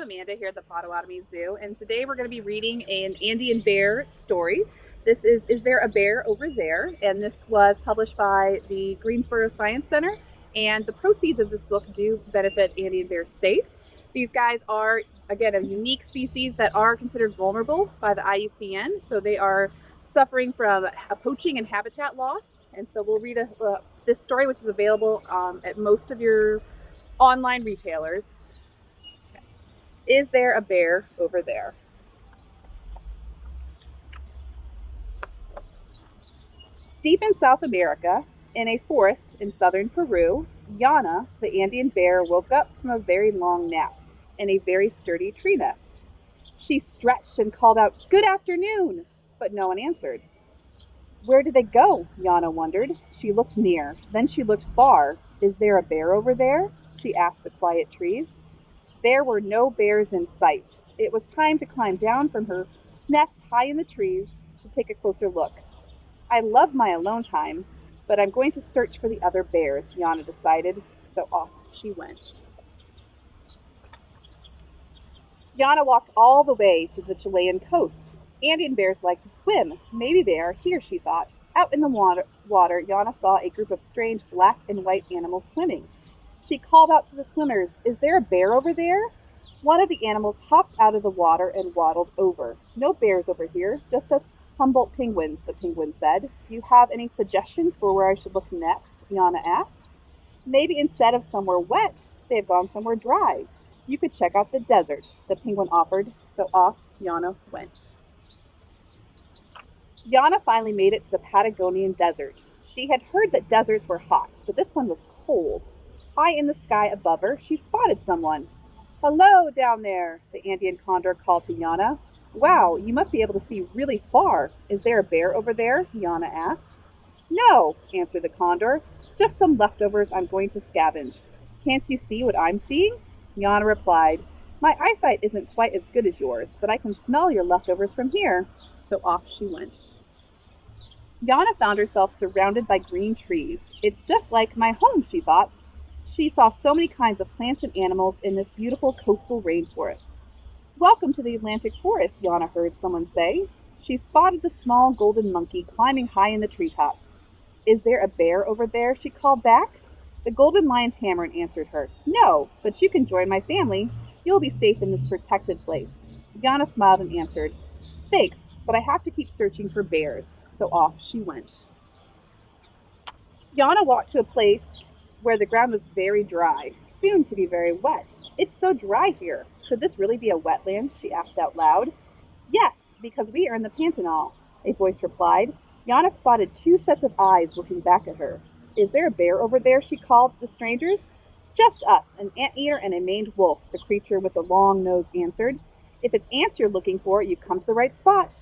I'm Amanda here at the Potawatomi Zoo, and today we're going to be reading an Andean bear story. This is There a Bear Over There? And this was published by the Greensboro Science Center, and the proceeds of this book do benefit Andean Bears Safe. These guys are, again, a unique species that are considered vulnerable by the IUCN, so they are suffering from poaching and habitat loss. And so we'll read this story, which is available at most of your online retailers. Is there a bear over there? Deep in South America, in a forest in southern Peru, Yana, the Andean bear, woke up from a very long nap in a very sturdy tree nest. She stretched and called out, "Good afternoon," but no one answered. Where did they go? Yana wondered. She looked near, then she looked far. Is there a bear over there? She asked the quiet trees. There were no bears in sight. It was time to climb down from her nest high in the trees to take a closer look. I love my alone time, but I'm going to search for the other bears, Yana decided, so off she went. Yana walked all the way to the Chilean coast. Andean bears like to swim. Maybe they are here, she thought. Out in the water, Yana saw a group of strange black and white animals swimming. She called out to the swimmers, "Is there a bear over there?" One of the animals hopped out of the water and waddled over. "No bears over here, just us Humboldt penguins," the penguin said. "Do you have any suggestions for where I should look next?" Yana asked. "Maybe instead of somewhere wet, they've gone somewhere dry. You could check out the desert," the penguin offered, so off Yana went. Yana finally made it to the Patagonian desert. She had heard that deserts were hot, but this one was cold. High in the sky above her, she spotted someone. "Hello, down there," the Andean condor called to Yana. "Wow, you must be able to see really far. Is there a bear over there?" Yana asked. "No," answered the condor, "just some leftovers I'm going to scavenge. Can't you see what I'm seeing?" Yana replied, "My eyesight isn't quite as good as yours, but I can smell your leftovers from here." So off she went. Yana found herself surrounded by green trees. "It's just like my home," she thought. She saw so many kinds of plants and animals in this beautiful coastal rainforest. "Welcome to the Atlantic forest," Yana heard someone say. She spotted the small golden monkey climbing high in the treetops. "Is there a bear over there?" she called back. The golden lion tamarin answered her. "No, but you can join my family. You'll be safe in this protected place." Yana smiled and answered, "Thanks, but I have to keep searching for bears." So off she went. Yana walked to a place where the ground was very dry, soon to be very wet. "It's so dry here. Could this really be a wetland?" she asked out loud. "Yes, because we are in the Pantanal," a voice replied. Yana spotted two sets of eyes looking back at her. "Is there a bear over there?" she called to the strangers. "Just us, an anteater and a maned wolf," the creature with the long nose answered. "If it's ants you're looking for, you've come to the right spot,"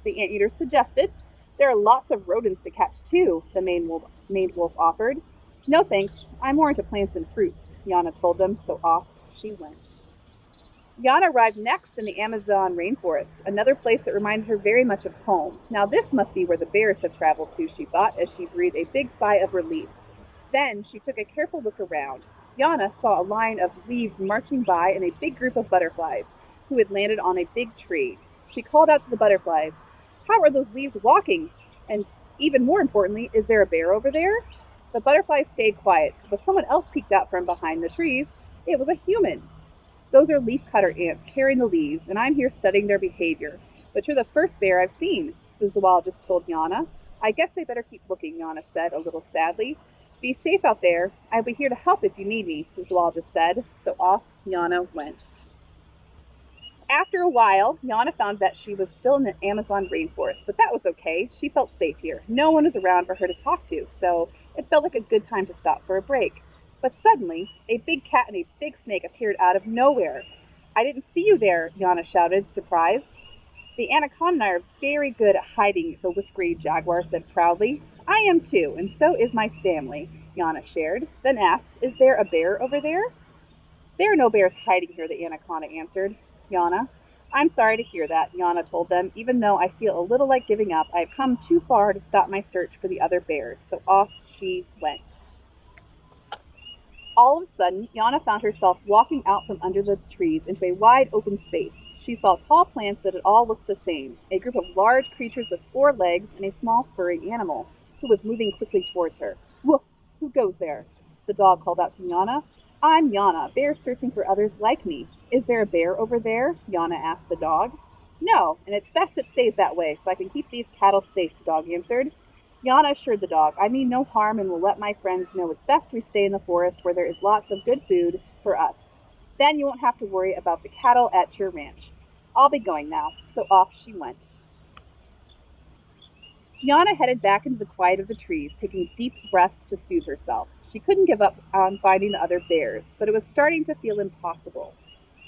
the anteater suggested. "There are lots of rodents to catch too," the maned wolf offered. "No thanks, I'm more into plants and fruits," Yana told them, so off she went. Yana arrived next in the Amazon rainforest, another place that reminded her very much of home. Now this must be where the bears have traveled to, she thought, as she breathed a big sigh of relief. Then she took a careful look around. Yana saw a line of leaves marching by and a big group of butterflies, who had landed on a big tree. She called out to the butterflies, "How are those leaves walking? And even more importantly, is there a bear over there?" The butterflies stayed quiet, but someone else peeked out from behind the trees. It was a human. "Those are leafcutter ants carrying the leaves, and I'm here studying their behavior. But you're the first bear I've seen," the zoologist told Yana. "I guess I better keep looking," Yana said, a little sadly. "Be safe out there. I'll be here to help if you need me," the zoologist said. So off Yana went. After a while, Yana found that she was still in the Amazon rainforest, but that was okay. She felt safe here. No one was around for her to talk to, so it felt like a good time to stop for a break. But suddenly, a big cat and a big snake appeared out of nowhere. "I didn't see you there," Yana shouted, surprised. "The anaconda and I are very good at hiding," the whiskery jaguar said proudly. "I am too, and so is my family," Yana shared, then asked, "Is there a bear over there?" "There are no bears hiding here," the anaconda answered. Yana, "I'm sorry to hear that," Yana told them. "Even though I feel a little like giving up, I've come too far to stop my search for the other bears." So off she went. All of a sudden, Yana found herself walking out from under the trees into a wide open space. She saw tall plants that had all looked the same, a group of large creatures with 4 legs, and a small furry animal, who was moving quickly towards her. Woof! Who goes there? The dog called out to Yana. I'm Yana, bear searching for others like me. Is there a bear over there? Yana asked the dog. No, and it's best it stays that way so I can keep these cattle safe, the dog answered. Yana assured the dog, I mean no harm and will let my friends know it's best we stay in the forest where there is lots of good food for us. Then you won't have to worry about the cattle at your ranch. I'll be going now. So off she went. Yana headed back into the quiet of the trees, taking deep breaths to soothe herself. She couldn't give up on finding the other bears, but it was starting to feel impossible.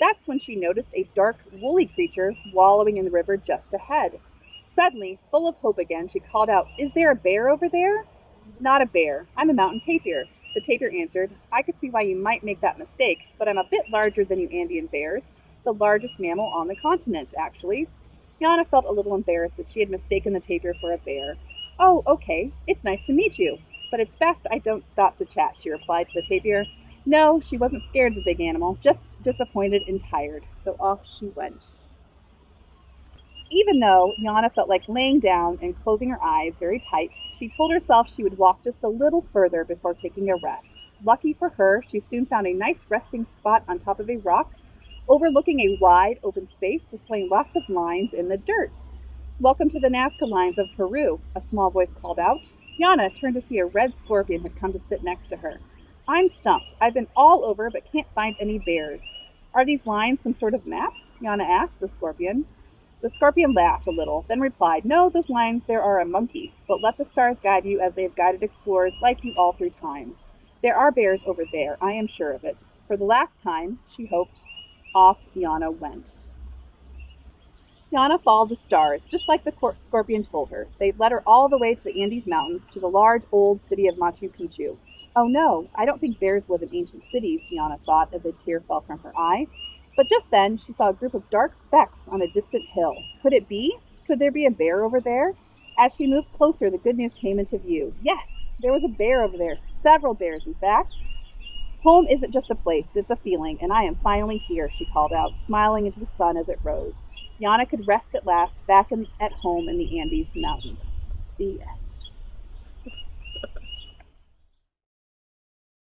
That's when she noticed a dark, woolly creature wallowing in the river just ahead. Suddenly, full of hope again, she called out, Is there a bear over there? Not a bear. I'm a mountain tapir. The tapir answered, I could see why you might make that mistake, but I'm a bit larger than you Andean bears. The largest mammal on the continent, actually. Yana felt a little embarrassed that she had mistaken the tapir for a bear. Oh, okay. It's nice to meet you. But it's best I don't stop to chat, she replied to the tapir. No, she wasn't scared of the big animal, just disappointed and tired. So off she went. Even though Yana felt like laying down and closing her eyes very tight, she told herself she would walk just a little further before taking a rest. Lucky for her, she soon found a nice resting spot on top of a rock, overlooking a wide open space displaying lots of lines in the dirt. Welcome to the Nazca lines of Peru, a small voice called out. Yana turned to see a red scorpion had come to sit next to her. I'm stumped. I've been all over but can't find any bears. Are these lines some sort of map? Yana asked the scorpion. The scorpion laughed a little, then replied, No, those lines there are a monkey, but let the stars guide you as they have guided explorers like you all through time. There are bears over there, I am sure of it. For the last time, she hoped. Off Yana went. Yana followed the stars, just like the scorpion told her. They led her all the way to the Andes Mountains, to the large old city of Machu Picchu. Oh no, I don't think bears live in ancient cities, Yana thought as a tear fell from her eye. But just then she saw a group of dark specks on a distant hill. Could it be? Could there be a bear over there? As she moved closer, the good news came into view. Yes, there was a bear over there, several bears in fact. Home isn't just a place, it's a feeling, and I am finally here, she called out, smiling into the sun as it rose. Yana could rest at last, back at home in the Andes Mountains. The end.